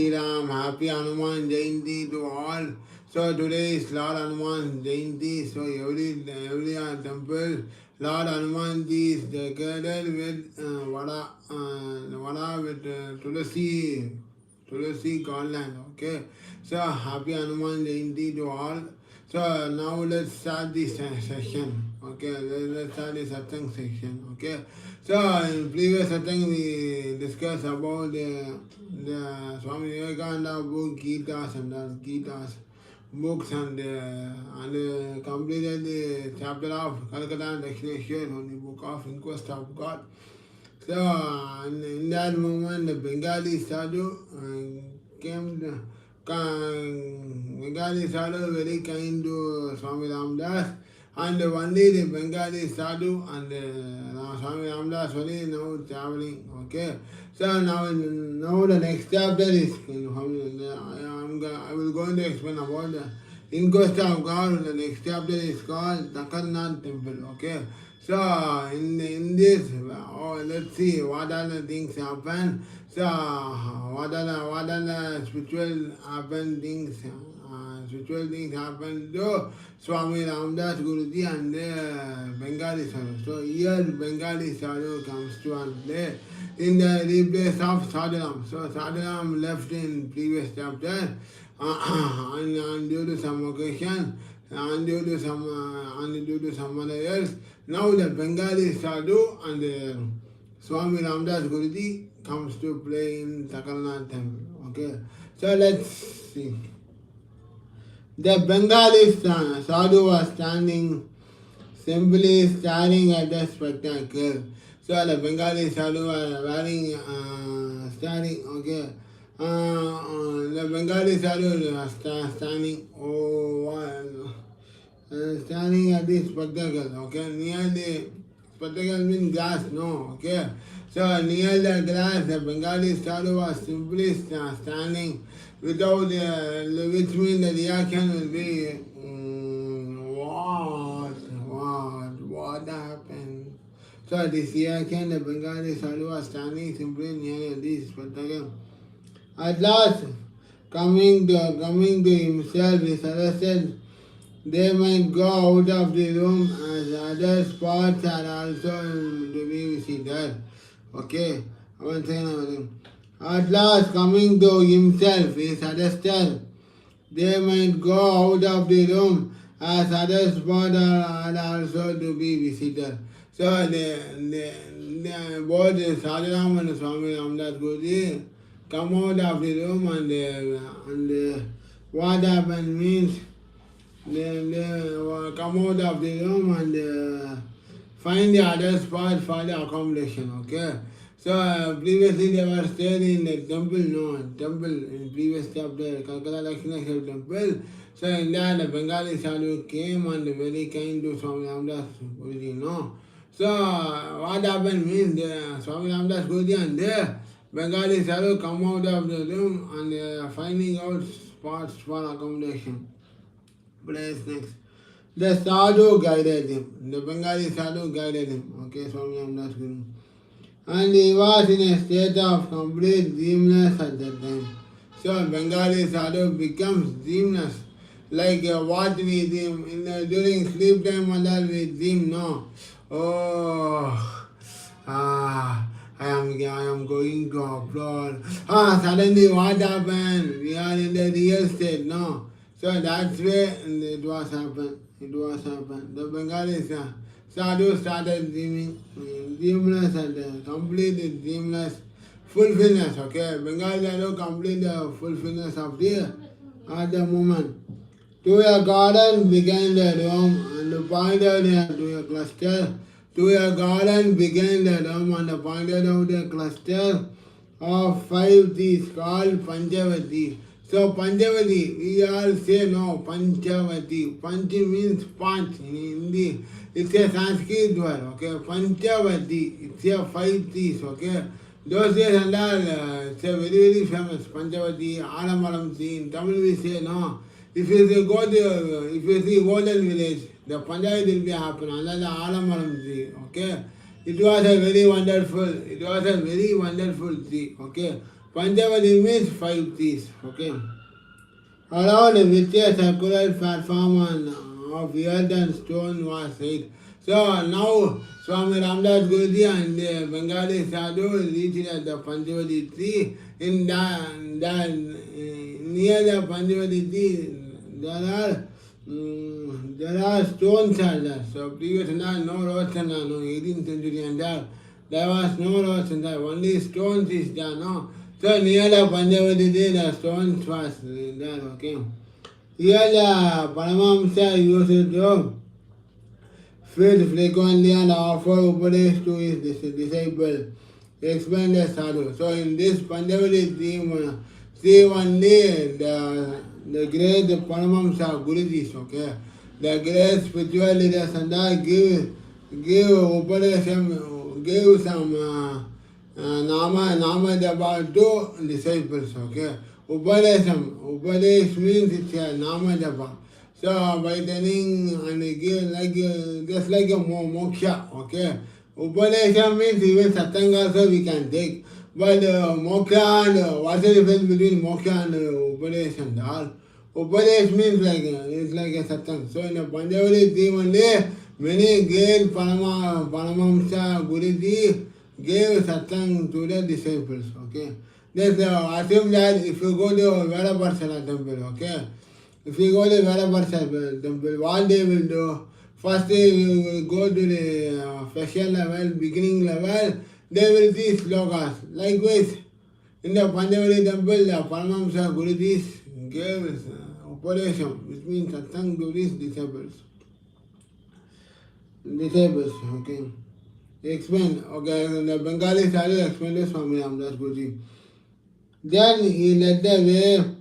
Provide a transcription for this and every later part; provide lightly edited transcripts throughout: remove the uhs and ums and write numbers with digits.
Ram, happy Hanuman Jayanti to all. So today is Lord Hanuman Jayanti. So every temple, Lord Hanuman Ji is decorated with vada with Tulasi garland. Okay. So happy Hanuman Jayanti to all. So now let's start this session. Okay, let's start the satsang section. Okay. So in previous satsang we discussed about the Swami Vivekananda book Gitas and Gitas books and completed the chapter of Calcutta and Dakshineshwar on the book of Inquest of God. So in that moment the Bengali sadhu came. Bengali sadhu very kind to Swami Ramdas, and one day the Bengali sadhu and Swami Ramdas only now traveling. Okay, so now the next chapter is I will go to explain about the inquest of God. The next chapter is called Takarnath Temple. Okay, so in this, let's see what are the things happen. So what are the spiritual things happen to Swami Ramdas Guruji and the Bengali Sadhu. So here Bengali Sadhu comes to and play in the replace of Sadhuram. So Sadhuram left in previous chapter and due to some occasion and due to some other else. Now the Bengali Sadhu and the Swami Ramdas Guruji comes to play in Takarnath Temple. Okay, so let's see. The Bengali sadhu was simply staring at the spectacle. So the Bengali sadhu was staring. Okay, the Bengali sadhu was standing at this spectacle. Okay, near the spectacle means glass. No. Okay. So near the glass, the Bengali sadhu was simply standing without which means the reaction will be what happened? So this reaction, the Bengali sadhu was standing simply near this spectacle. At last, coming to himself, he suggested they might go out of the room as other spots are also to be visited. Okay, I will say another. At last, coming to himself, he suggested they might go out of the room as other spots are also to be visited. So both Sadhuram and Swami Ramdas Guruji come out of the room and what happened means they come out of the room and find the other spot for the accommodation. Okay. So previously they were staying in the temple, in previous chapter, Calcutta Dakshineshwar temple. So in that the Bengali sadhu came and very kind to Swami Ramdas Guruji, no. So what happened means the Swami Ramdas Guruji and the Bengali sadhu come out of the room and they are finding out spots for accommodation. Place next. The sadhu guided him. The Bengali sadhu guided him. Okay, Swami Ramdas Guruji. And he was in a state of complete dreamless at that time. So Bengali sadhu becomes dreamless. Like what we dream during sleep time and all we dream, no. I am going to abroad. Suddenly what happened? We are in the real state, no. So that's where it was happened. The Bengali sadhu started dreaming, dreamless and complete dreamless fulfillness. Okay, Bengali sadhu complete the fulfillness of at the moment. To a garden began the room and pointed to a cluster. To a garden began the room and pointed out a cluster of 5 trees called Panchavati. So Panchavati, we all say no, Panchavati. Panchi means panch in Hindi. It's a Sanskrit word, okay? Panchavati, it's a 5 trees, okay? Those days and all, it's a very, very famous. Panchavati, Alamaram tree. In Tamil we say no. If you see Golden Village, the Panchavati will be happen, another Alamaram tree, okay? It was a very wonderful tree, okay? Panchavati means 5 trees, okay. Around with a circular platform of earth and stone was laid. So now Swami Ramdas Guruji and the Bengali sadhu reached at the Panchavati tree. In near the Panchavati tree, there are stones are there. So previous no roads and no 18th century and there was no roads and there only stones is there, no. So near the Panchavati tree, the stones was there, okay. Here the Paramahamsa used to feed frequently and offer Upadesh to his disciple, explain the sadhu. So in this Panchavati theme, see one day the great Paramahamsa Gurujis, okay, the great spiritual leaders and that give Upadesham, give some Nama Japa to disciples, okay. Upadesh means it's a Nama Japa. So by telling and give like just like a moksha, okay. Upadesha means even satsang also we can take. But moksha and what's the difference between moksha and Upadesh and all? Upadesh means like it's like a satsang. So in a Panchavati theme only, many great Paramahamsa Guruji gave satsang to the disciples, okay. Just assume that if you go to Vadaparsala temple, okay. If you go to Vadaparsala temple, what they will do? First they will go to the special level, beginning level, they will teach slokas. Likewise, in the Panchavati temple, the Paramahamsa Gurujis gave Upadesham, which means satsang to these disciples. Okay. Explain, okay, the Bengali sadhu explained this Swami Ramdas Guruji. Then he led the way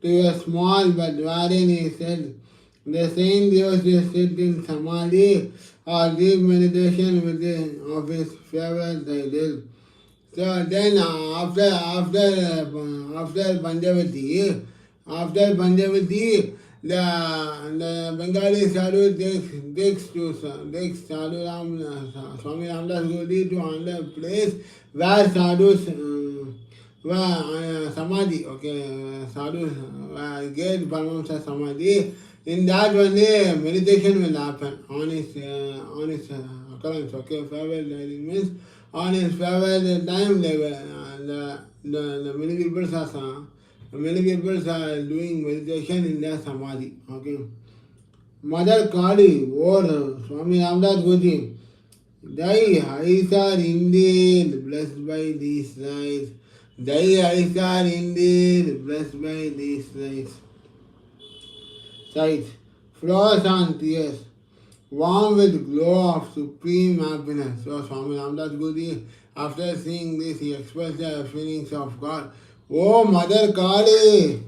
to a small but wherein he said, the saint used to sit in samadhi or deep meditation with of his favorite ideal. So then after Panchavati, the Bengali sadhu takes Sadhu Swami Ramdas Guruji to another place where sadhus samadhi, okay, sadhu get Paramahamsa samadhi. In that one day meditation will happen on his occurrence, okay. Favorite means on his favorite time level, the many people are doing meditation in their samadhi, okay. Mother Kali or Swami Ramdas Guruji, thy eyes are indeed blessed by these sights. Thy eyes are indeed blessed by these sights. Flowers and tears, warm with glow of supreme happiness. So Swami Ramdas Guruji, after seeing this, he expressed the feelings of God. Oh Mother Kali,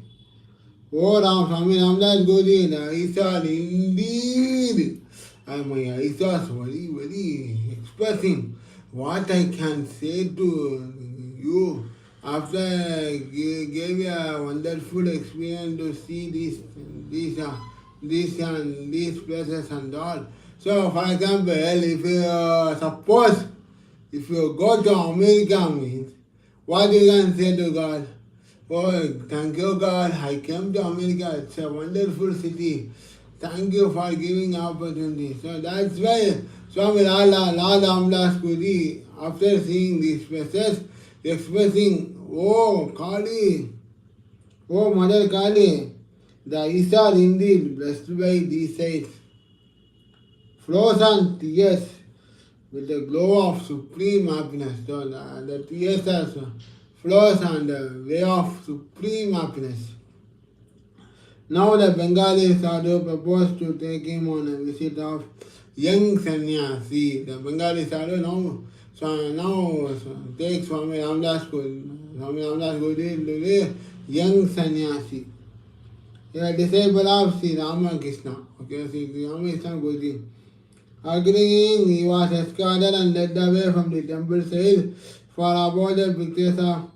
oh Swami Ramdas Guruji, the eyes are indeed, my eyes are very, very expressing what I can say to you. After I gave you a wonderful experience to see these places and all. So for example, if you suppose if you go to America means, what you can say to God? Oh, thank you God, I came to America, it's a wonderful city. Thank you for giving opportunity. So that's why Swami Lord Ramdas Guruji, after seeing these places, expressing, oh Kali, oh Mother Kali, the eyes are indeed blessed by these sights. Flows and tears with the glow of supreme happiness. So the tears are flows and the way of supreme happiness. Now the Bengali sadhu proposed to take him on a visit of young sannyasi. The Bengali sadhu now take Swami Ramdas Guruji to the young sannyasi. He is a disciple of Sri Ramakrishna. Okay, Sri Ramakrishna Guruji. Agreeing, he was escorted and led away from the temple side for about the pictures of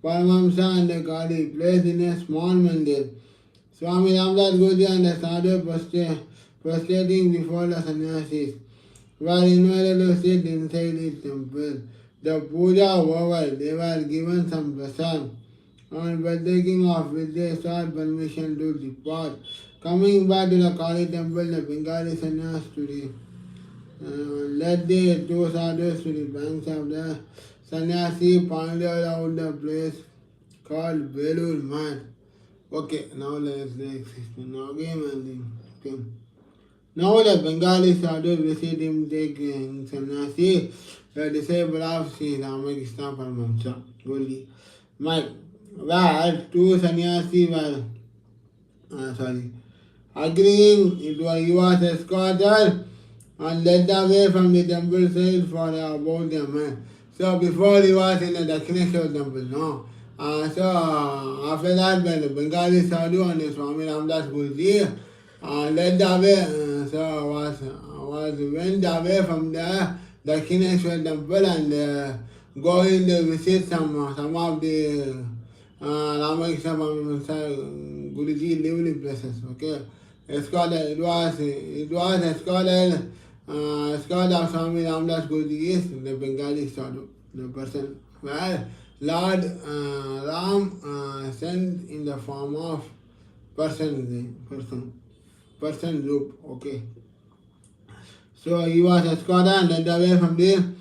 Paramahamsa and the Kali placed in a small mandir. Swami Ramdas Guruji and the sadhu prostrating before the sannyasis were invited to sit inside the temple. The puja over, they were given some prasad. and by taking off with they sought permission to depart. Coming back to the Kali temple, the Bengali sannyas today led the two sadhus to the banks of the sannyasi pointed out the place called Belur Mat. Okay, now let's next. Now again and okay. Now the Bengali sadhu visit him taking sannyasi, the disciple of Sri Ramakrishna Paramahamsa. Goli. My where two sannyasi were agreeing he was escorted and led away from the temple side for about a man. So before he was in the Dakshineshwar temple, no. After that, when the Bengali sadhu and the Swami Ramdas Guruji led away, went away from the Dakshineshwar temple and going to visit some of the Ramakrishna Guruji lively places. Okay, escorted. It was escorted. Escort of Swami Ramdas Guruji is the Bengali sadhu, the person where Lord Ram sent in the form of person group. Okay. So he was escorted and led away from the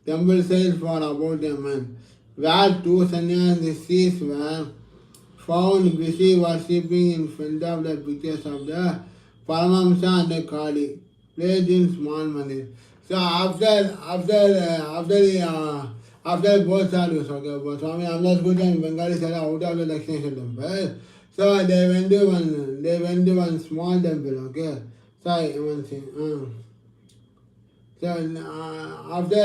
temple side for about a month, where two sannyasis were found busy worshipping in front of the pictures of the Paramahamsa and the Kali, placed in small mandir. So after both sadhus, okay, but Swami Ramdas Guruji and Bengali sadhu out of the Dakshineshwar temple, so they went to one small temple, okay. Sorry, one thing. So after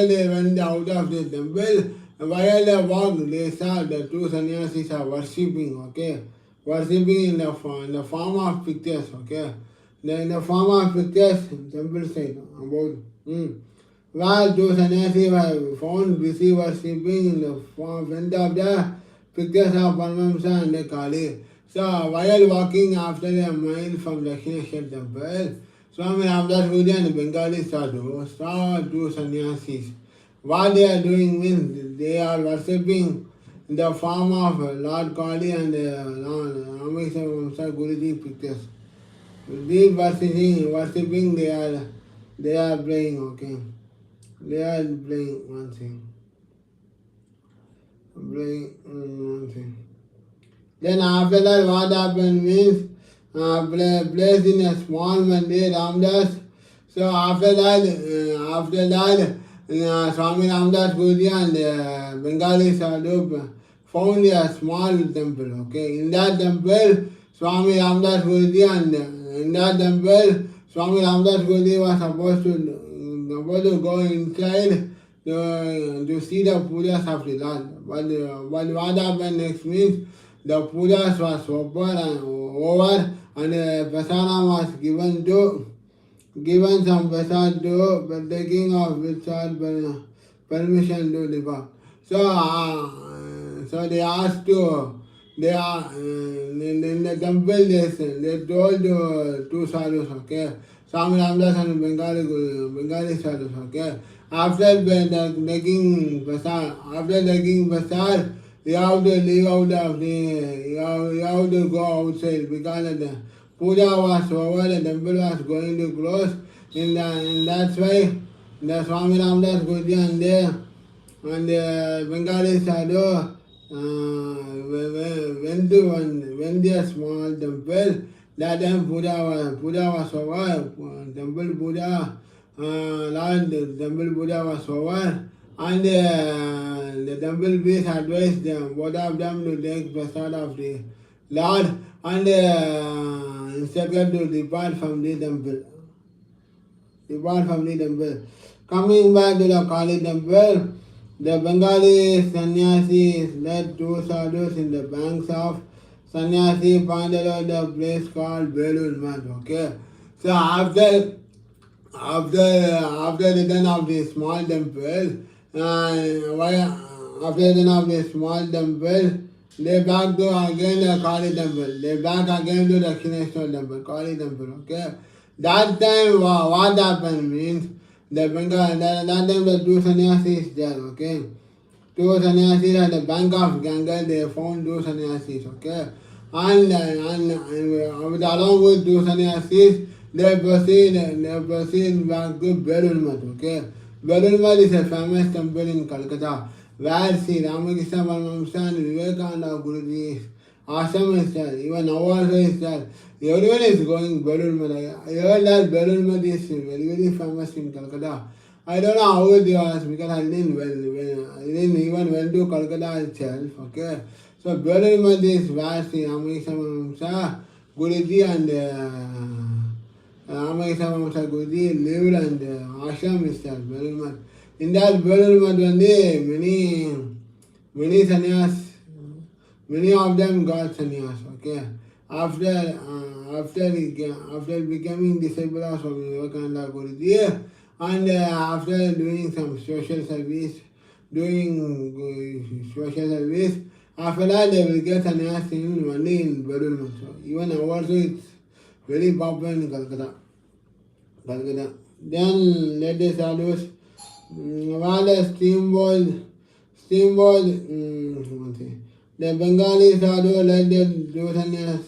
they went out of the temple, while they walked, they saw the two sannyasis are worshipping, okay, worshipping in the form of pictures, okay. In the form of pictures, temple side about. While two sannyasis were found busy worshipping in the front of the pictures of Paramahamsa and the Kali. So while walking after a mile from the Dakshineshwar temple, Swami Ramdas Guruji and Bengali sadhu saw two sannyasis. What they are doing means they are worshipping in the form of Lord Kali and Ramakrishna Guruji pictures. These worshipping they are playing, okay. They are playing one thing. Then after that, what happened means placed in a small mandir, Ramdas. So after that, Swami Ramdas Guruji and Bengali sadhu found a small temple. Okay, in that temple, Swami Ramdas Guruji was supposed to go inside to see the pujas of the Lord. But what happened next means the pujas was over and prasadam was given some prasad to but taking of which permission to depart. So they asked in the temple they told two sadhus, okay, Swami Ramdas and Bengali sadhus, okay. After taking prasad, you have to leave out of you have to go outside because the puja was over, the temple was going to close. And that's why the Swami Ramdas Guruji and the Bengali sadhu went to a small temple. That time puja was over, temple puja. Temple puja was over, and the temple priest advised them, both of them, to take prasad of the Lord and instructed to depart from the temple. Coming back to the Kali temple, the Bengali sannyasis led two sadhus in the banks of Sannyasi pointed out the place called Belur Mat. Okay, so after return of the small temple, they back to again the Kali temple. They back again to the Dakshineshwar temple, Kali temple. Okay, that time what happened means that time the two sannyasis there. Okay, two sannyasis at the bank of Ganga. They found two sannyasis, okay? And along with two sannyasis, they proceed back to Berulmat, okay? Berulmat is a famous temple in Calcutta where Sri Ramakrishna Paramahamsa and Vivekananda Guruji's ashram is there, even now also is there. Everyone is going Berulmat. I heard that Berulmat is very, very famous in Calcutta. I don't know how it was because I didn't even went to Calcutta itself, okay? So Berulmat is where Sri Ramakrishna Paramahamsa Guruji and Ramakrishna Paramahamsa Guruji lived and ashram is there, Berulmat. In that Berulmat one day, many sannyas, many of them got sannyas, okay? After becoming disciple of Swami Vivekananda Guruji and after doing some social service, after that they will get sannyas in only in Berulmat. So even also it's very popular in Calcutta. Then let us sadhus while the the Bengali sadhu led the two sannyas.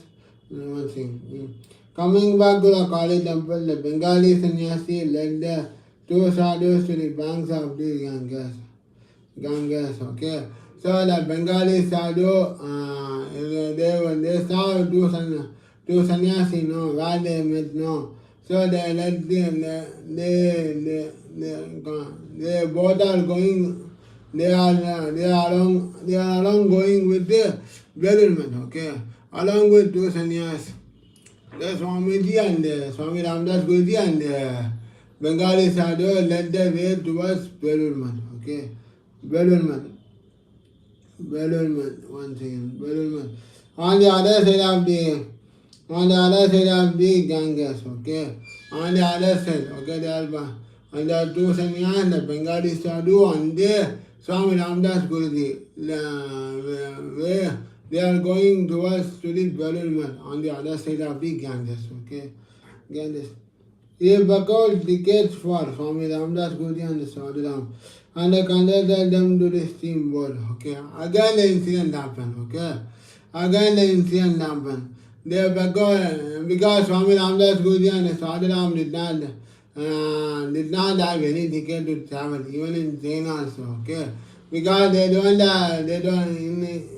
Coming back to the Kali temple, the Bengali sannyasi led the two sadhus to the banks of the Ganges, okay? So the Bengali sadhu, they saw two sannyasi, no, where they met, no. So they let them, they both are going, they are along going with the Berulmat, okay? Along with two sannyas, the Swamiji and Swami Ramdas Guruji and Bengali sadhu led the way towards Berulmat, okay? Berulmat, one second, Berulmat. On the other side of the Ganges, okay? On the other side, okay, there are two sannyas, the Bengali sadhu and the Swami Ramdas Guruji. They are going towards to the Berulmat on the other side of the Ganges, okay? Ganges. He bought tickets for Swami Ramdas Guruji and the Sadhuram and they conducted them to the steamboat, okay? Again the incident happened, okay? They because Swami Ramdas Guruji and the Sadhuram did not have any ticket to travel, even in train also, okay? Because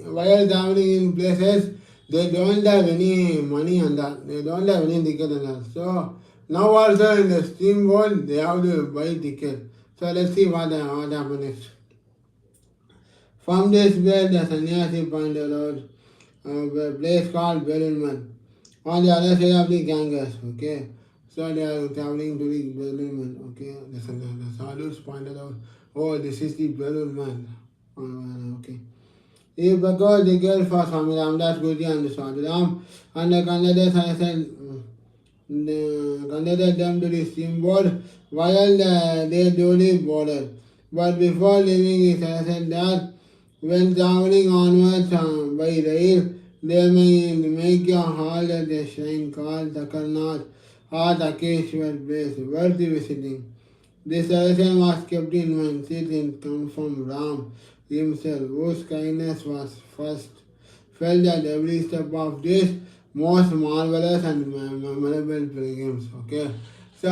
while traveling in places, they don't have any money on that. They don't have any ticket on that. So now also in the steamboat, they have to buy ticket. So let's see what happens next. From this place, the sannyasi pointed out a place called Berulmat on the other side of the Ganges, okay? So they are traveling to the Berulmat, okay? The sadhus pointed out, oh, this is the Berulmat, okay? He bought the girl for Swami Ramdas Guruji and the Sadhuram and the conducted them to the steamboat while they duly boarded. But before leaving, he said that when traveling onwards by rail, they may make a halt at a shrine called Takarnath or Takeshwar place, worth visiting. This suggestion was kept in mind since it comes from Ram himself, whose kindness was first felt at every step of this most marvelous and memorable pilgrims. Okay, so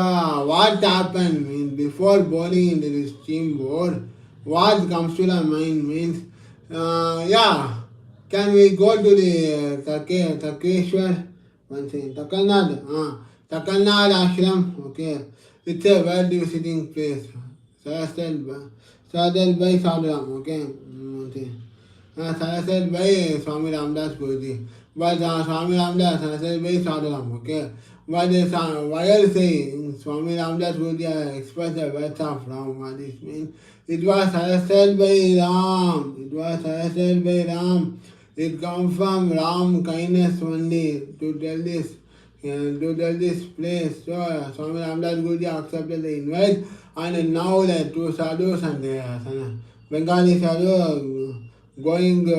what happened means before boarding into the steamboat, what comes to the mind means, can we go to the Takeshwar? One thing, Takarnath ashram. Okay, it's a world visiting place. Suggested by Sadhuram. Okay, suggested by Swami Ramdas Guruji. But Swami Ramdas suggested by Sadhuram. Okay, but while saying Swami Ramdas Guruji expressed the words of Ram, what this means? It was suggested by Ram. It comes from Ram kindness only to tell this place. So Swami Ramdas Guruji accepted the invite, and now the two sadhus and the Bengali sadhu going to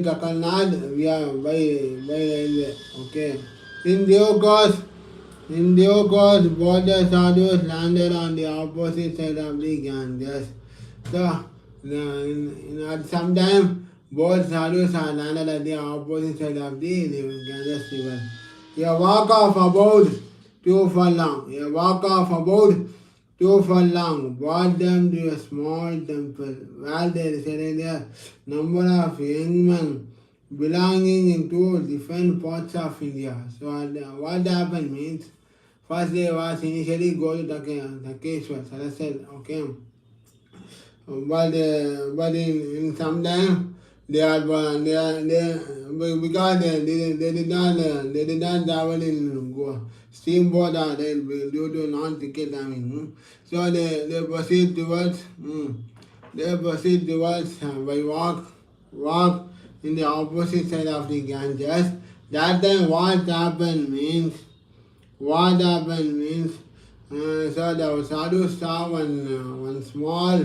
Takarnath by railway. Okay. In due course, In due course, both the sadhus landed on the opposite side of the Ganges. So, at some time, both sadhus had landed at the opposite side of the Ganges river. A walk of about 2 furlong. A walk of about 2 furlong brought them to a small temple where there resided a number of young men belonging in two different parts of India. So what happened means, first they was initially go to Takeshwar, Sarasel, okay. But in some time they are because they did not travel in steamboat or railway due to non-ticket timing. So they proceed towards by walk in the opposite side of the Ganges. That time what happened means so the sadhu saw one small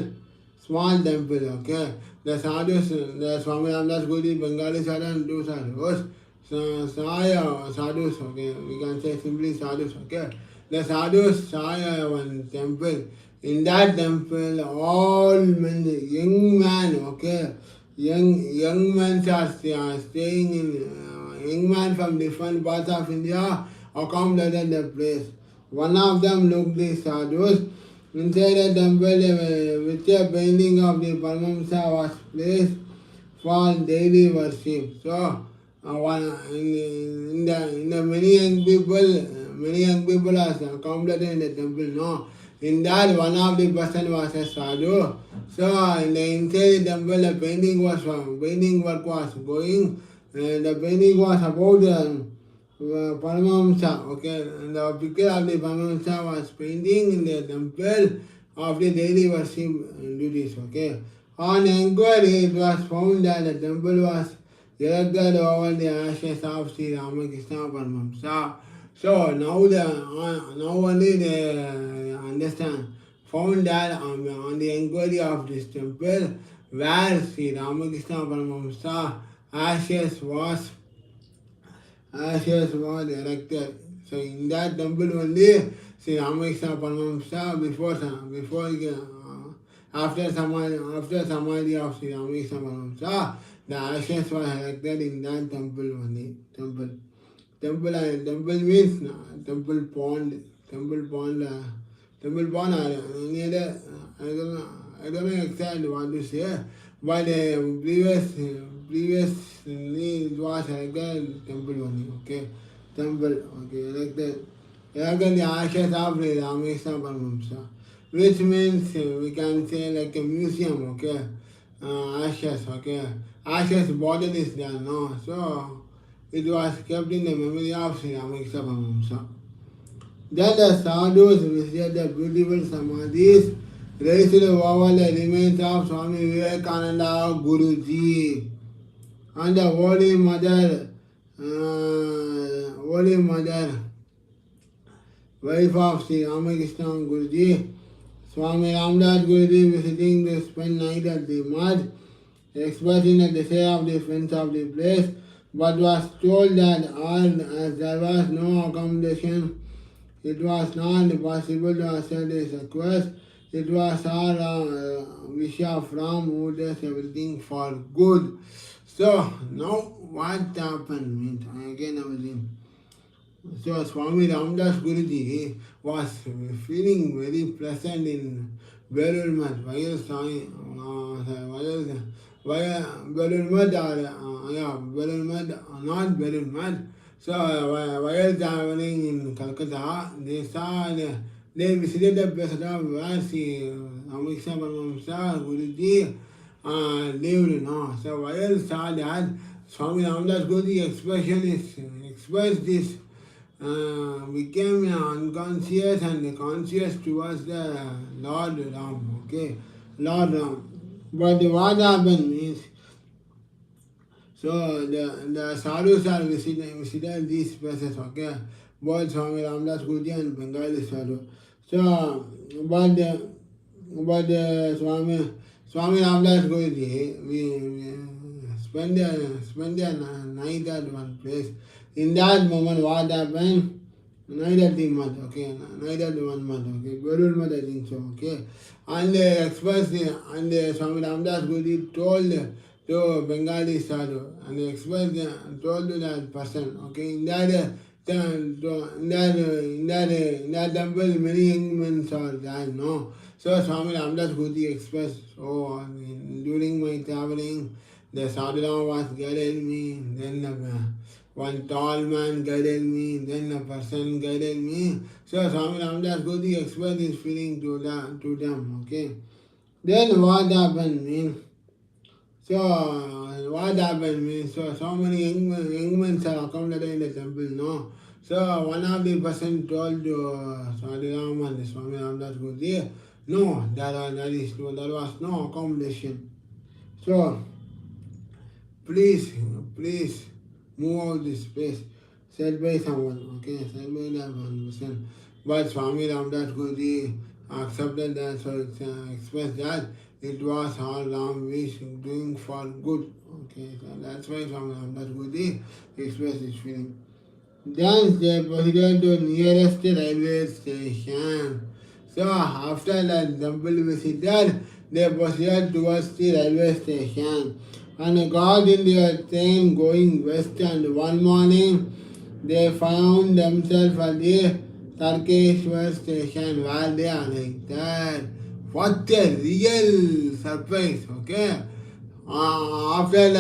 temple, okay. The sadhus, the Swami Ramdas Guru, Bengali sadhu and two sadhus. So sadhus, okay. We can say simply sadhus, okay. The sadhus saw one temple. In that temple, all men, young men, okay. Young men are staying in young men from different parts of India accommodated the place. One of them looked the sadhus. Inside the temple, which a painting of the Paramahamsa was placed for daily worship. So, in the many young people are accommodated in the temple. No, in that one of the person was a sadhu. So, in the inside the temple, the painting work was going. The painting was about Paramahamsa, okay, and the picture of the Paramahamsa was painting in the temple of the daily worship duties, okay. On inquiry, it was found that the temple was erected over the ashes of Sri Ramakrishna Paramahamsa. So now only they found that on the inquiry of this temple where Sri Ramakrishna Paramahamsa ashes was erected. So in that temple only, Sri Ramakrishna Paramahamsa after Samadhi of Sri Ramakrishna Paramahamsa, the ashes were erected in that temple only. Temple means temple pond. Temple pond. I don't know exactly what to say, but previously it was erected temple only. Okay, temple. Okay, erected the ashes of Sri Ramakrishna Paramahamsa, which means we can say like a museum. Okay, ashes. Okay, ashes bottle is there. No, so it was kept in the memory of Sri Ramakrishna Paramahamsa. Then the sadhus visited the beautiful samadhis raised over the remains of Swami Vivekananda Guruji and the Holy Mother, wife of Sri Ramakrishna Guruji. Swami Ramdas Guruji visiting to spend night at the mud, expressing the desire of the friends of the place, but was told that as there was no accommodation, it was not possible to accept his request. It was our wish of Ram who does everything for good. So now what happened means again everything. So Swami Ramdas Guruji was feeling very pleasant in Belur Mat. Belur Mat, not Belur Mat. So while traveling in Calcutta, they visited the place of where Sri Ramakrishna Paramahamsa Guruji lived. No? So while saw that, Swami Ramdas Guruji expressed this, became unconscious and conscious towards the Lord Ram. Okay, Lord Ram. But what happened means, so the sadhus are visited these places, okay, both Swami Ramdas Guruji and Bengali sadhu. So, but Swami Ramdas Guruji, we spend the night at one place. In that moment, what happened? neither the month, okay, neither the 1 month, okay, Gurul month I think so, okay. And they expressed, and Swami Ramdas Guru told to Bengali sadhu, and they expressed, told to that person, okay, in that temple many young men are there, no. So Swami Ramdas Guru expressed, oh, during my traveling, the sadhana was guiding me, then one tall man guided me, then a person guided me. So Swami Ramdas Guru expressed his feeling to them, okay. Then what happened means, so what happened means, so many young men are accommodated in the temple, no. So one of the person told to Swami Ramdas Guru, no, there was no accommodation. So please move out this space said by someone, okay, said by that one person. But Swami Ramdas Guru accepted that, so expressed that it was all Ram wish doing for good, okay, so that's why Swami Ramdas Guru expressed his feeling. Then they proceeded to nearest railway station. So after that temple visited, they proceeded towards the railway station and got in their train going west, and one morning they found themselves at the Tarkeshwar station where they are like that. What a real surprise, okay? After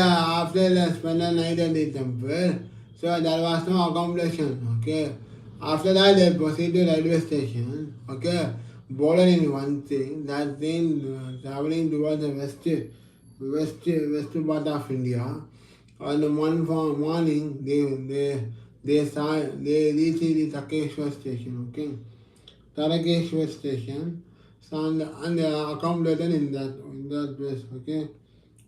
spend a night at the temple, so there was no accommodation, okay? After that they proceeded to railway station, okay? Border in one thing, that train traveling towards the west part of India. On one morning, they reached the Takeshwar station, okay? Tarakeshwar station, so and they are accommodated in that place, okay?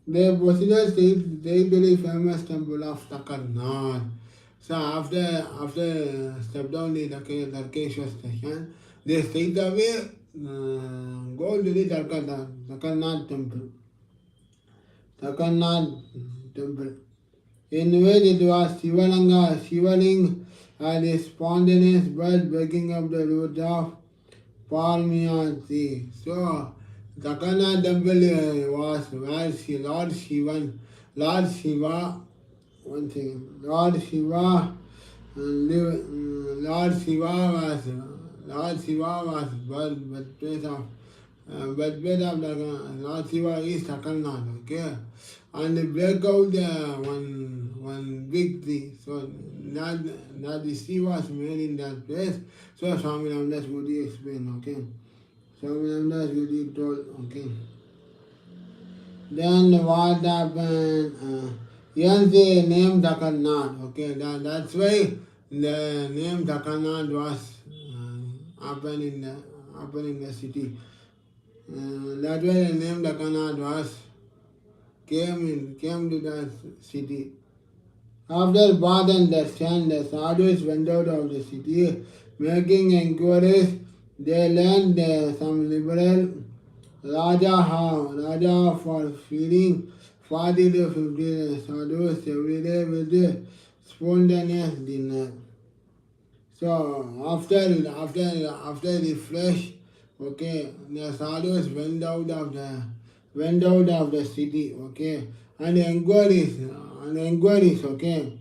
They proceeded to the famous temple of Takarnath. So after step down the Tarakeshwar station, they straight away go to the Takarnath temple. Takarnath temple. In which it was Shivaling had a spontaneous bird breaking up the root of Parmiyati. So, Takarnath temple was where Lord Shiva, one thing, Lord Shiva, Lord Shiva was birthplace of Lord Shiva is Takarnath, okay? And they break out one big tree. So that the sea was made in that place. So Swami Ramdas Guru explained, okay? Swami Ramdas Guru told, okay? Then what happened? Here the name Takarnath, okay? That's why the name Takarnath was happened in the city. That way the name Takarnath was came to the city. After bath and darshan, the sadhus went out of the city, making inquiries. They learned some liberal Raja for feeding 40 to 50 sadhus every day with spontaneous dinner. So after the flesh, okay, the sadhus went out of the city, okay, and the inquiries, okay,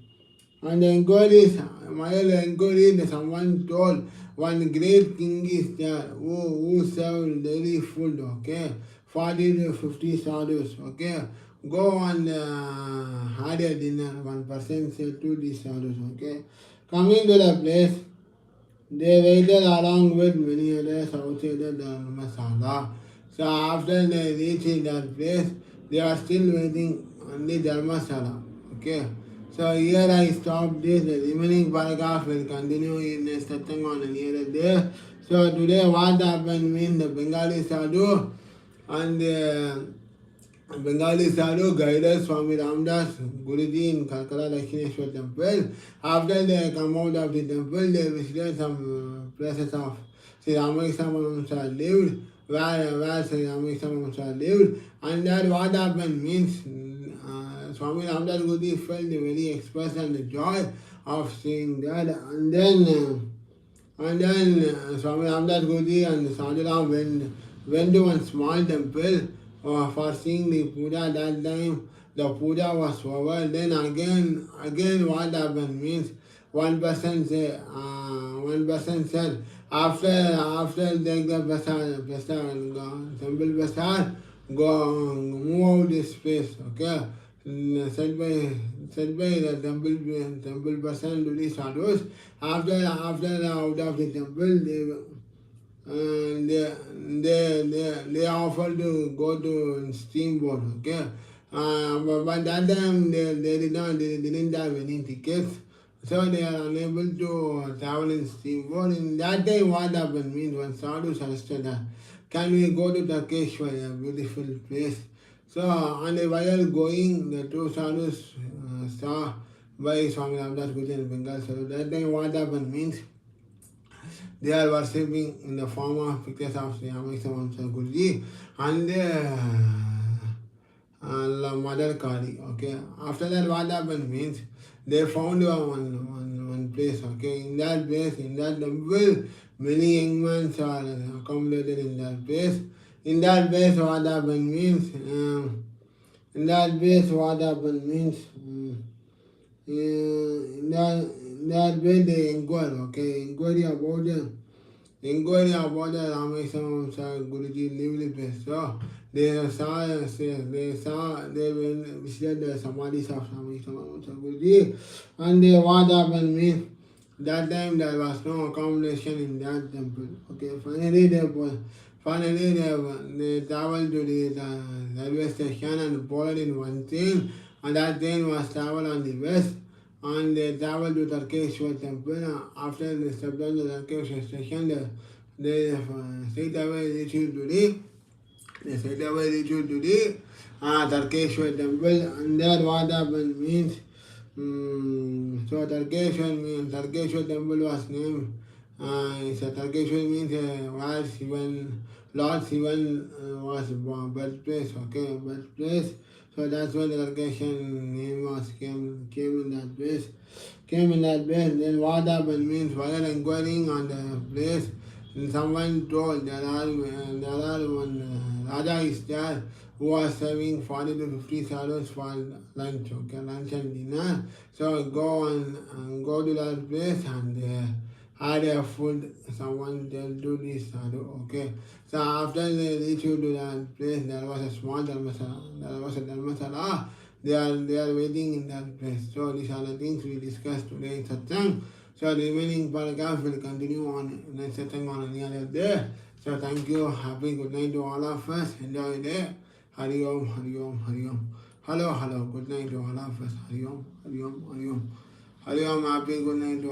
and the inquiries, someone told one great king is there who served daily food, okay, 40 to 50 sadhus, okay, go and had a dinner. One person said to the sadhus, okay, coming to the place, they waited along with many others outside the Dharmasala. So after they reached that place, they are still waiting on the Dharmasala. Okay. So here I stop this. The remaining paragraph will continue in a satsang on another day. So today what happened means the Bengali sadhu and the Bengali sadhu guided Swami Ramdas Guruji in Kalkara Dakshineshwar temple. After they come out of the temple, they visited some places of Sri Ramakrishna Paramahamsa lived, where Sri Ramakrishna Paramahamsa lived, and that what happened means Swami Ramdas Guruji felt the very expression and the joy of seeing that, and then And then Swami Ramdas Guruji and Sadhuram went to one small temple for seeing the puja. That time the puja was over. Then again what happened means one person said after take the temple prasad, go move out this space. Okay, said by the temple person to the sadhus. After out of the temple, they offered to go to steamboat. Okay, but that time they didn't have any tickets. So they are unable to travel in steamboat. In that time, what happened means when sadhu suggested that, can we go to Takeshwar, a beautiful place? So on the while going, the two sadhus saw by Swami Ramdas Guruji in Bengal. So that time what happened means they are worshipping in the form of pictures of Sri Ramesh Guruji and Mother Kali. Okay. After that, what happened means they found one place. Okay. In that place, in that temple, many young men are accommodated in that place. In that place, what happened means. In that place, what happened means. In that way, they inquire. Okay. Inquiry about the Rameswaram Guruji lively place. So they visited the Samadhis of Rameswaram Guruji, and what happened means that time there was no accommodation in that temple. Okay, finally they traveled to the railway station and boarded in one train, and that train was travel on the west. And they traveled to Tarkeshwar temple. After they stepped on the Tarkeshwar station, they straight away reached to the Tarkeshwar temple. And there what happened means, so Tarkeshwar temple was named. So Tarkeshwar means where Shivan, Lord Shivan was born, birthplace. Okay, birthplace. So that's why the Tarkeshan name was came in that place. Then what happened means while inquiring on the place, someone told there are one Raja is there who was serving 40 to 50 sadhus for lunch. Okay, lunch and dinner. So go to that place and had a food. Someone tell to this sadhu. Okay. So after they reached to that place, there was a small dharmasala. They are waiting in that place. So these are the things we discussed today in satsang. So the remaining paragraph will continue on next satsang on any other day. So thank you. Happy good night to all of us. Enjoy the day. Hari Om, Hari Om, Hari Om. Hello. Good night to all of us. Hari Om, Hari Om, Hari Om. Hari Om. Happy good night to